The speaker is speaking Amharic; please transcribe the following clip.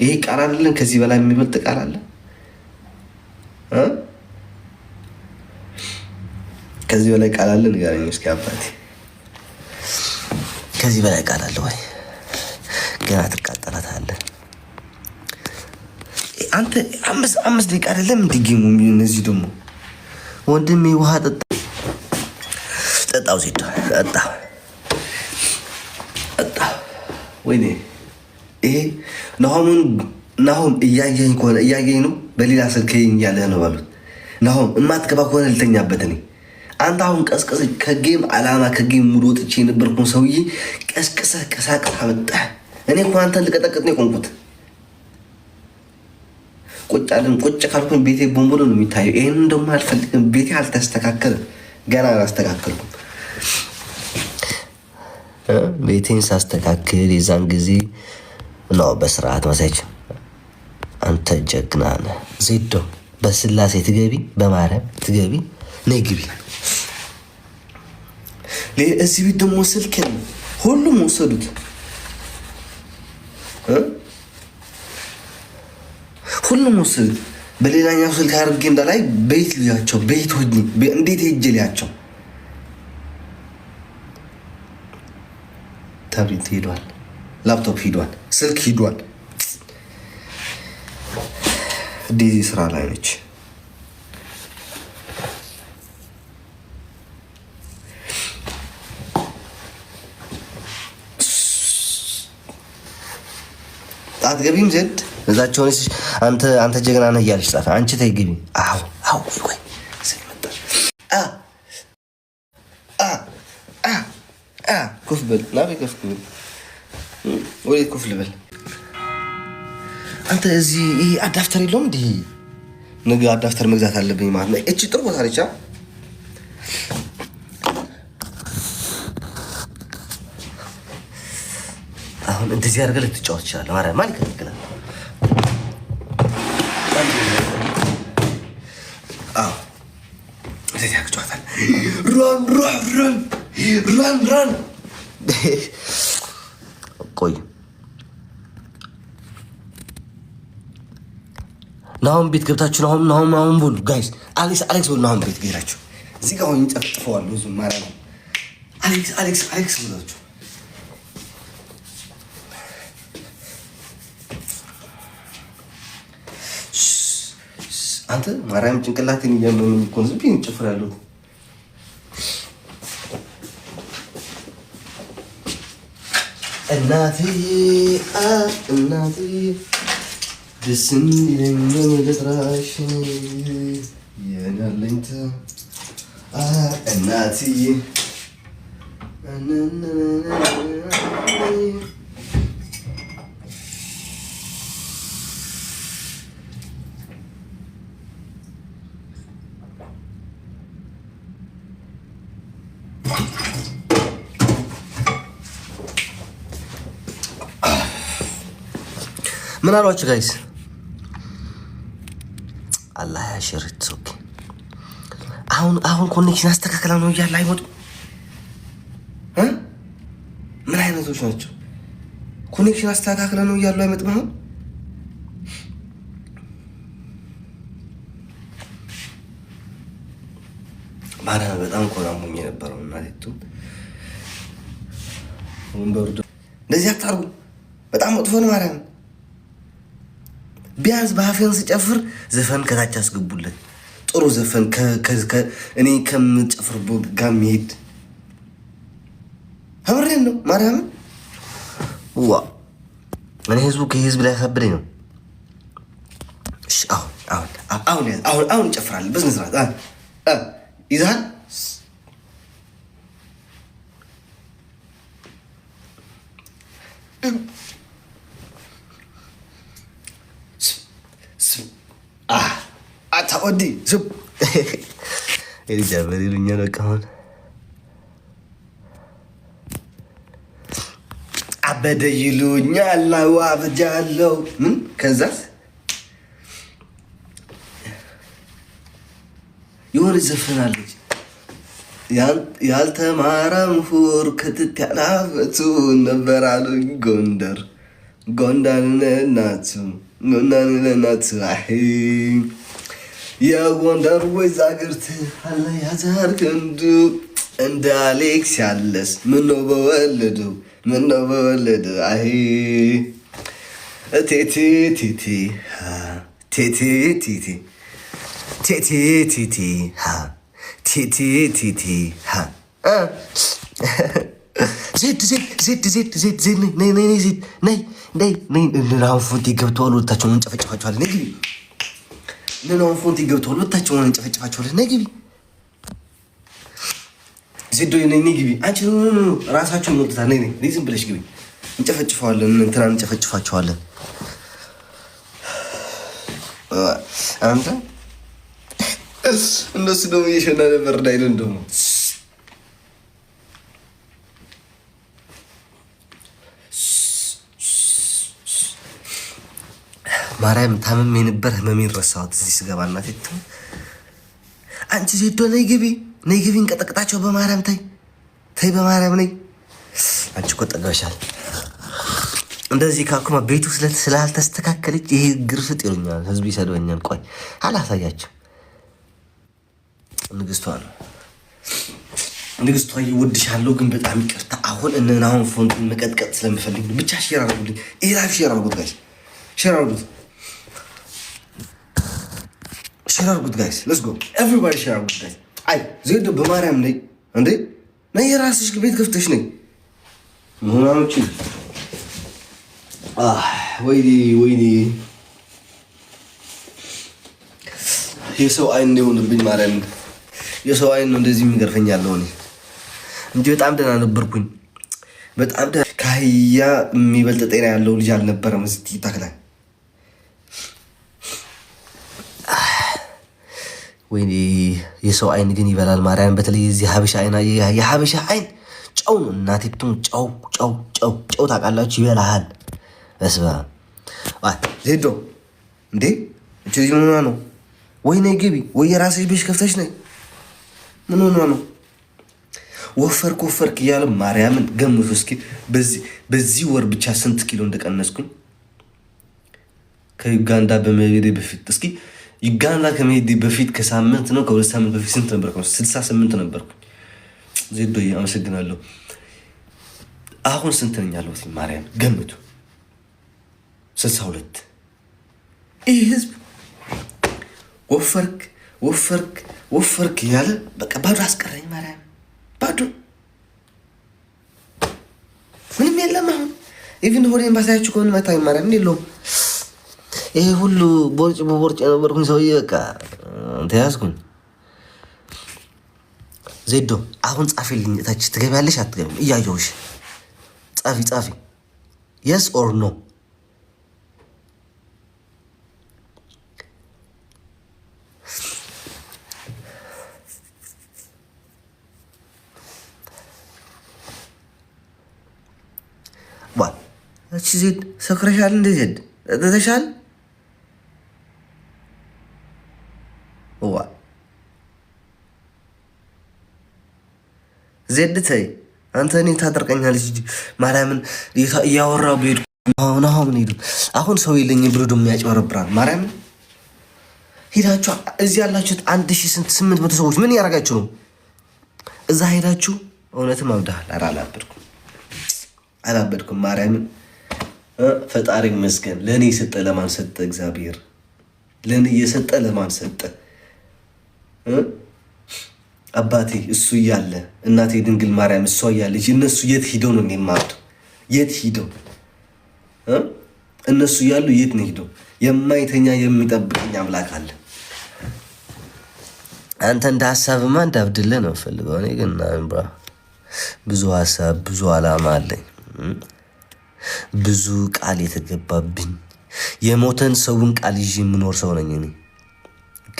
ይሄ ቃል አይደለም። ከዚህ በላይ የሚበልጥ ቃል አለ? ከዚህ በላይ ቃል አለ? ንገረኝ እስኪ አባቴ። ከዚህ በላይ ቃል አለ ወይ? ገና ትቃጠላታለህ አንተ። አምስት ደቂቃ አይደለም እንዲገሙ እነዚህ ደግሞ ወንድሜ ውሃ ጠጣው ዜዶ ጠጣ። ወይኔ ይሄ ናሆም እያየኝ ከሆነ እያየኝ ነው። በሌላ ስልክ እያለህ ነው ባሉት። ናሆም እማትገባ ከሆነ ልተኛበት እኔ። አንተ አሁን ቀስቀስ ከጌም አላማ ከጌም ሙሉ ወጥቼ የነበርኩን ሰውዬ ቀስቅሰህ ቀሳቅስ አመጣህ። እኔ እኮ አንተን ልቀጠቅጥ ነው የቆምኩት። ቁጭ ካልኩኝ ቤቴ ቦምቦሎ ነው የሚታየው። ይህንን ደግሞ አልፈልግም። ቤቴ አልተስተካከልም፣ ገና አላስተካከልኩም። ቤቴን ሳስተካክል የዛን ጊዜ ነው በስርዓት ማሳጅ። አንተ ጀግና ነህ ዜዶ። በስላሴ ትገቢ፣ በማርያም ትገቢ፣ ነይ ግቢ። እዚህ ቤት ደግሞ ስልክ ሁሉም ወሰዱት። ሁሉም ወሰዱት። በሌላኛው ስልክ አድርጌ እንዳላይ ቤት ልያቸው ቤት ሆኜ እንዴት ሄጄ ልያቸው። ታብሌት ሄዷል፣ ላፕቶፕ ሄዷል፣ ስልክ ሄዷል። ዴዚ ስራ ላይ ነች። አትገቢም ዜድ እዛቸው ነሽ አንተ ጀግና ነህ እያለች ጻፈ። አንቺ ተይ ግቢ። አዎ ቆይ ስለመጣ ኩፍ በል ናቤ ኩፍ በል ወይ ኩፍ ልበል። አንተ እዚህ ይሄ አዳፍተር የለውም እንዴ? ነገ አዳፍተር መግዛት አለብኝ ማለት ነው። እቺ ጥሩ ቦታ ነች። አሁን እንደዚህ አድርገህ ልትጫወት ትችላለህ። ማርያም ማን ይከለክላል? እንደዚህ ያክጫወታል። ራን ቆይ ናሁን ቤት ገብታችሁ ናሁን ቦሉ ጋይስ አሌክስ ቦሉ ናሁን ቤት ገብታችሁ እዚህ ጋር ሆኜ ጨፍጥፈዋለሁ። ዙ ማርያም አሌክስ ብላችሁ አንተ ማርያም ጭንቅላቴን እያመመኝ እኮ ነው። ዝም ብዬ እጨፍራለሁ። እናቴ ደስ እንዲለኝ ልጥራሽ የናለኝታ እናትዬ ምን አሏችሁ ጋይስ? አላህ ያሽርት። ኦኬ አሁን ኮኔክሽን አስተካክላ ነው እያለ አይወጡ። ምን አይነቶች ናቸው? ኮኔክሽን አስተካክላ ነው እያሉ አይመጥም። አሁን ማርያም በጣም ኮራሞኝ የነበረው እናቴቱ ወንበሩ እንደዚህ አታርጉ። በጣም መጥፎ ነው። ማርያም ቢያንስ በአፌን ስጨፍር ዘፈን ከታች አስገቡለት። ጥሩ ዘፈን እኔ ከምጨፍርበት ጋር የሚሄድ አብሬን ነው። ማርያምን እኔ ህዝቡ ከህዝብ ላይ ያሳብደኝ ነው። አሁን እንጨፍራለን በስነ ስርዓት። ይዛል አታወዲ ዝም ኤሪጃበሪ ልኛ ነው። ካሁን አበደ ይሉኛል። አዋብጃለሁ ምን ከዛስ የሆነ ዘፈናለች። ያልተማረ ምሁር ክትት ያላፈቱ ነበር አሉኝ ጎንደር ጎንዳን ለናቱ አይ የጎንደር ወይዛግርት አለ ያዛር ክንዱ እንደ አሌክስ ያለስ ምነው በወለዱ አይ ቴቴ ቴቴ ቴቴ ቴቴ ቴቴ ቴቴ ቴቴ ቴቴ ዜድ ነይ ናሁን ፎንቲ ገብተዋል። ሁለታቸውን እንጨፈጭፋቸዋለን። ነይ ግቢ። ናሁን ፎንቲ ገብተዋል። ሁለታቸውን እንጨፈጭፋቸዋለን። ነይ ግቢ። ዜዶ ነይ ግቢ። አንቺ ራሳቸውን ወጥታ ነይ ዝም ብለሽ ግቢ። እንጨፈጭፈዋለን። እንትና እንጨፈጭፋቸዋለን። አንተ እነሱ ደግሞ እየሸና ነበር እንዳይለን ደግሞ ማርያም ታመም የነበር ህመሜን ረሳሁት። እዚህ ስገባ እናቴ አንቺ ዜዶ ነይ ግቢ እንቀጠቅጣቸው። በማርያም ተይ በማርያም ነይ። አንቺ እኮ ጠገብሻል። እንደዚህ ካኩማ ቤቱ ስላልተስተካከለች ይሄ ግርፍጥ ይሉኛል፣ ህዝብ ይሰድበኛል። ቆይ አላሳያቸው። ንግስቷ ነው ንግስቷ ይወድሻለሁ፣ ግን በጣም ይቅርታ። አሁን አሁን ፎንቱን መቀጥቀጥ ስለምፈልግ ብቻ ሼር አድርጉልኝ። ኢራፍ ሼር አድርጉት ጋይስ፣ ሼር አድርጉት ጋይስ። ሌትስ ጎ ኤቭሪባዲ ሼር አድርጉት ጋይስ። አይ ዜዶ በማርያም ነይ እንዴ! ነይ የራስሽ ቤት ከፍተሽ ነይ። ምናምንቺ ወይኔ የሰው አይን የሆንብኝ ማርያም፣ የሰው አይን ነው እንደዚህ የሚገርፈኝ ያለው እኔ እንጂ በጣም ደህና ነበርኩኝ። በጣም ደህና ከአህያ የሚበልጥ ጤና ያለው ልጅ አልነበረም እዚህ ቲክታክ ላይ። ወይኔ የሰው አይን ግን ይበላል ማርያም። በተለይ የዚህ ሀበሻ አይን፣ የሀበሻ አይን ጨው ነው እናቴቱም፣ ጨው ታውቃላችሁ፣ ይበላሃል። በስመ አብ ዜዶ እንዴ! እቺ ልጅ ምን ሆና ነው? ወይ ነይ ግቢ፣ ወይ የራስሽ ቤት ከፍተሽ ነይ። ምን ሆና ነው? ወፈርክ እያለ ማርያምን ገምቱ እስኪ። በዚህ ወር ብቻ ስንት ኪሎ እንደቀነስኩኝ ከዩጋንዳ በመሄዴ በፊት። እስኪ ዩጋንዳ ከመሄዴ በፊት ከሳምንት ነው ከሁለት ሳምንት በፊት ስንት ነበርኩ? 68 ነበርኩኝ። ዜዶዬ አመሰግናለሁ። አሁን ስንት ነኝ ያለሁት? ማርያም ገምቱ። 62። ይህ ህዝብ ወፈርክ እያለ በቃ ባዶ አስቀረኝ ማርያም፣ ባዶ ምንም የለም። አሁን ኢቭን ሆዴን ባሳያችሁ ከሆነ መታኝ ማርያም የለውም። ይሄ ሁሉ ቦርጭ የነበርኩኝ ሰውዬ በቃ ተያዝኩኝ። ዜዶ አሁን ጻፊልኝ፣ እታች ትገቢያለሽ አትገቢም? እያየሁሽ ጻፊ የስ ኦር ኖ። እቺ ዜድ ሰክረሻል እንደ ዜድ ተተሻል ዜድ ተይ አንተ እኔ ታጠርቀኛለች ማርያምን እያወራሁ ብሄድኩ አሁን ሄዱ። አሁን ሰው የለኝም ብሎ ደግሞ ያጭበረብራል ማርያምን። ሄዳችሁ እዚህ ያላችሁት 1800 ሰዎች ምን ያደርጋችሁ ነው? እዛ ሄዳችሁ እውነትም አብዳሃል። ኧረ አላበድኩም ማርያምን። ፈጣሪ ይመስገን። ለእኔ የሰጠ ለማን ሰጠ? እግዚአብሔር ለእኔ የሰጠ ለማን ሰጠ? አባቴ እሱ እያለ እናቴ ድንግል ማርያም እሷ እያለች እነሱ የት ሂደው ነው የሚማሩት? የት ሂደው እነሱ እያሉ የት ነው ሂደው? የማይተኛ የሚጠብቅኝ አምላክ አለ። አንተ እንደ ሀሳብማ እንዳብድልህ ነው ፈልገው። እኔ ግን ብዙ ሀሳብ ብዙ አላማ አለኝ። ብዙ ቃል የተገባብኝ የሞተን ሰውን ቃል ይዤ የምኖር ሰው ነኝ እኔ። ኦኬ